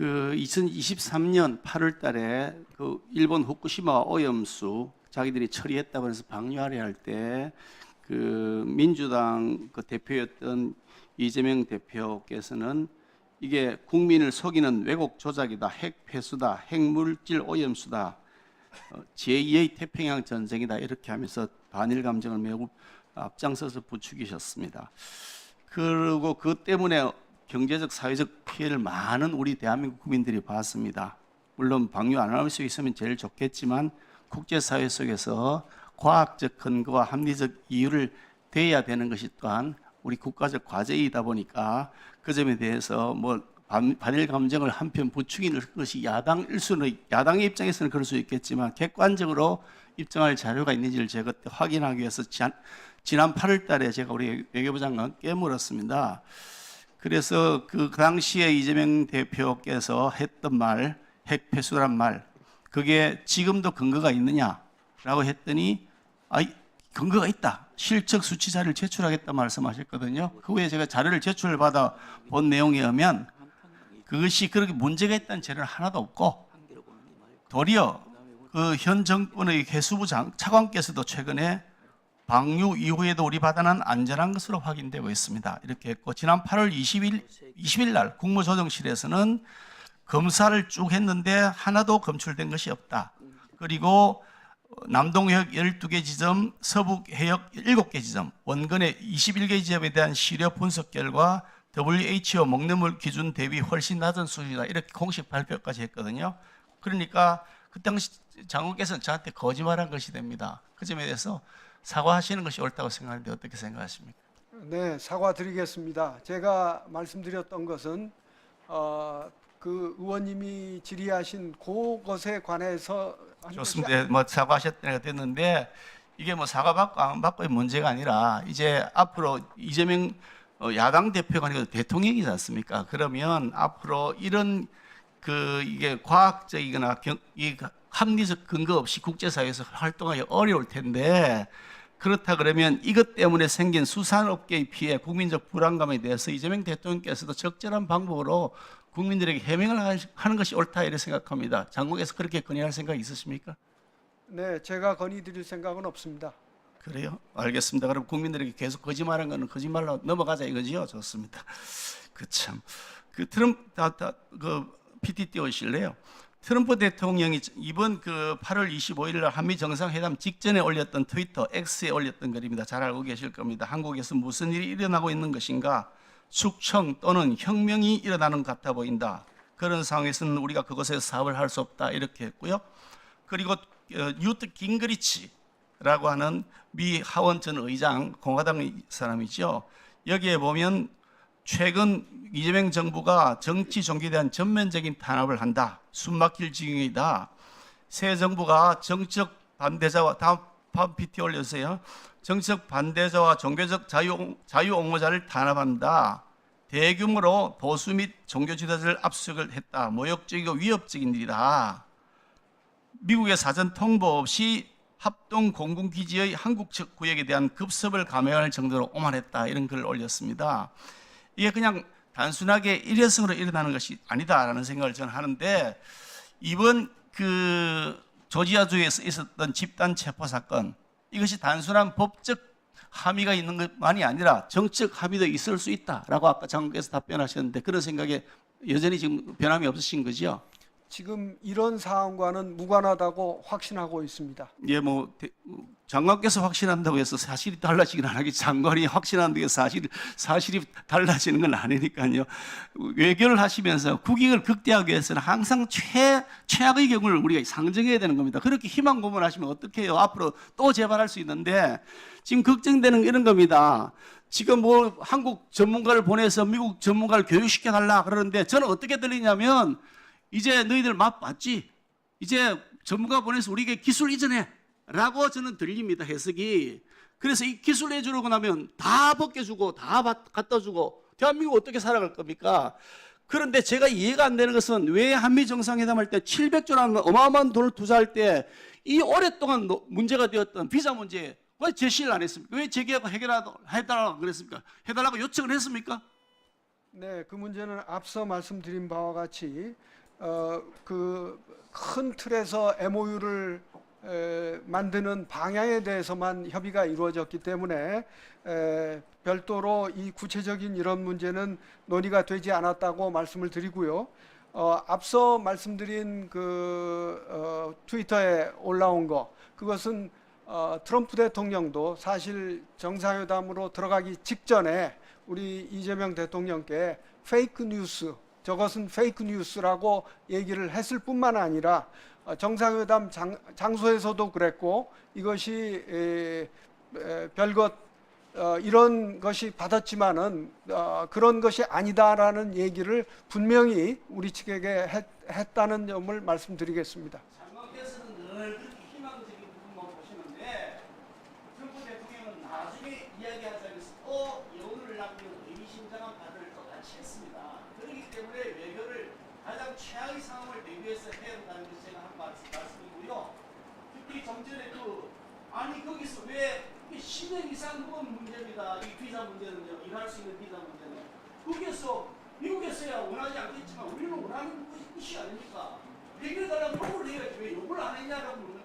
그 2023년 8월 달에 그 일본 후쿠시마 오염수 자기들이 처리했다고 해서 방류하려 할 때 그 민주당 그 대표였던 이재명 대표께서는 이게 국민을 속이는 왜곡 조작이다, 핵 폐수다, 핵물질 오염수다, 제2의 태평양 전쟁이다 이렇게 하면서 반일 감정을 매우 앞장서서 부추기셨습니다. 그리고 그 때문에 경제적, 사회적 피해를 많은 우리 대한민국 국민들이 봤습니다. 물론 방류 안 할 수 있으면 제일 좋겠지만 국제사회 속에서 과학적 근거와 합리적 이유를 대해야 되는 것이 또한 우리 국가적 과제이다 보니까 그 점에 대해서 뭐 반일 감정을 한편 부추기는 것이 야당의 입장에서는 그럴 수 있겠지만 객관적으로 입증할 자료가 있는지를 제가 그때 확인하기 위해서 지난 8월 달에 제가 우리 외교부 장관께 물었습니다. 그래서 그 당시에 이재명 대표께서 했던 말, 핵폐수란 말, 그게 지금도 근거가 있느냐라고 했더니 근거가 있다. 실적 수치 자료를 제출하겠다 말씀하셨거든요. 그 후에 제가 자료를 제출받아 본 내용에 의하면 그것이 그렇게 문제가 있다는 자료는 하나도 없고 도리어 그 현 정권의 해수부 차관께서도 최근에 방류 이후에도 우리 바다는 안전한 것으로 확인되고 있습니다. 이렇게 했고 지난 8월 20일 날 국무조정실에서는 검사를 쭉 했는데 하나도 검출된 것이 없다. 그리고 남동해역 12개 지점, 서북해역 7개 지점, 원근해 21개 지점에 대한 시료 분석 결과 WHO 먹는 기준 대비 훨씬 낮은 수준이다. 이렇게 공식 발표까지 했거든요. 그러니까 그 당시 장관께서는 저한테 거짓말한 것이 됩니다. 그 점에 대해서 사과하시는 것이 옳다고 생각하는데 어떻게 생각하십니까? 네, 사과드리겠습니다. 제가 말씀드렸던 것은 그 의원님이 질의하신 그것에 관해서 좋습니다. 뭐 사과하셨다가 됐는데 이게 뭐 사과받고 안 받고의 문제가 아니라 이제 앞으로 이재명 야당 대표가 아니고 대통령이지 않습니까? 그러면 앞으로 이런 이게 과학적이거나 이 합리적 근거 없이 국제사회에서 활동하기 어려울 텐데 그렇다 그러면 이것 때문에 생긴 수산업계의 피해, 국민적 불안감에 대해서 이재명 대통령께서도 적절한 방법으로 국민들에게 해명을 하는 것이 옳다 이렇게 생각합니다. 장관께서 그렇게 건의할 생각이 있으십니까? 네, 제가 건의드릴 생각은 없습니다. 그래요? 알겠습니다. 그럼 국민들에게 계속 거짓말한 거는 거짓말로 넘어가자 이거지요? 좋습니다. 그 트럼프 PT 띄우실래요? 트럼프 대통령이 이번 8월 25일 날 한미 정상회담 직전에 올렸던 트위터 X에 올렸던 글입니다. 잘 알고 계실 겁니다. 한국에서 무슨 일이 일어나고 있는 것인가? 숙청 또는 혁명이 일어나는 것 같아 보인다. 그런 상황에서는 우리가 그곳에서 사업을 할 수 없다 이렇게 했고요. 그리고 뉴트 깅그리치라고 하는 미 하원 전 의장 공화당 사람이죠. 여기에 보면 최근 이재명 정부가 정치 종교에 대한 전면적인 탄압을 한다. 숨막힐 지경이다. 새 정부가 정치적 반대자와 다음 PT 올려주세요. 정치적 반대자와 종교적 자유 옹호자를 탄압한다. 대규모로 보수 및 종교 지도자를 압수를 했다. 모욕적이고 위협적인 일이다. 미국의 사전 통보 없이 합동 공군기지의 한국 측 구역에 대한 급습을 감행할 정도로 오만했다. 이런 글을 올렸습니다. 이게 그냥 단순하게 일회성으로 일어나는 것이 아니다라는 생각을 저는 하는데 이번 조지아주에서 있었던 집단 체포 사건 이것이 단순한 법적 함의가 있는 것만이 아니라 정치적 함의도 있을 수 있다라고 아까 장관께서 답변하셨는데 그런 생각에 여전히 지금 변함이 없으신 거죠? 지금 이런 사안과는 무관하다고 확신하고 있습니다. 예, 장관께서 확신한다고 해서 사실이 달라지긴 안 하겠지. 장관이 확신한다고 해서 사실이 달라지는 건 아니니까요. 외교를 하시면서 국익을 극대화하기 위해서는 항상 최악의 경우를 우리가 상정해야 되는 겁니다. 그렇게 희망 고문하시면 어떡해요? 앞으로 또 재발할 수 있는데 지금 걱정되는 이런 겁니다. 지금 한국 전문가를 보내서 미국 전문가를 교육시켜달라 그러는데 저는 어떻게 들리냐면 이제 너희들 맛봤지? 이제 전문가 보내서 우리에게 기술 이전해 라고 저는 들립니다. 해석이. 그래서 이 기술 내주려고 나면 다 벗겨주고 다 갖다 주고 대한민국 어떻게 살아갈 겁니까? 그런데 제가 이해가 안 되는 것은 왜 한미 정상회담 할 때 700조라는 어마어마한 돈을 투자할 때 이 오랫동안 문제가 되었던 비자 문제 왜 제시를 안 했습니까? 왜 제기하고 해달라고 그랬습니까? 해달라고 요청을 했습니까? 네, 그 문제는 앞서 말씀드린 바와 같이 그 큰 틀에서 MOU를 만드는 방향에 대해서만 협의가 이루어졌기 때문에 별도로 이 구체적인 이런 문제는 논의가 되지 않았다고 말씀을 드리고요. 앞서 말씀드린 그 트위터에 올라온 거, 그것은 트럼프 대통령도 사실 정상회담으로 들어가기 직전에 우리 이재명 대통령께 페이크 뉴스, 저것은 페이크 뉴스라고 얘기를 했을 뿐만 아니라 정상회담 장소에서도 그랬고, 이것이 별것 이런 것이 받았지만은 그런 것이 아니다라는 얘기를 분명히 우리 측에게 했다는 점을 말씀드리겠습니다. 장관께서는 늘 그렇게 희망적인 부분만 보시는데 트럼프 대통령은 나중에 이야기하자면서 또 여운을 남기는 의미심장한 발언을 또 같이 했습니다. 그렇기 때문에 외교를 가장 최악의 상황을 대비해서 해야 한다는 것이 제가 한 말씀이고요. 특히 좀 전에 아니 거기서 왜 10년 이상 묵은 문제입니다. 이 비자 문제는요. 일할 수 있는 비자 문제는. 거기에서 미국에서야 원하지 않겠지만 우리는 원하는 것이 아닙니까? 해결달라고 요구를 해야지 왜 요구를 안 했냐라고 묻는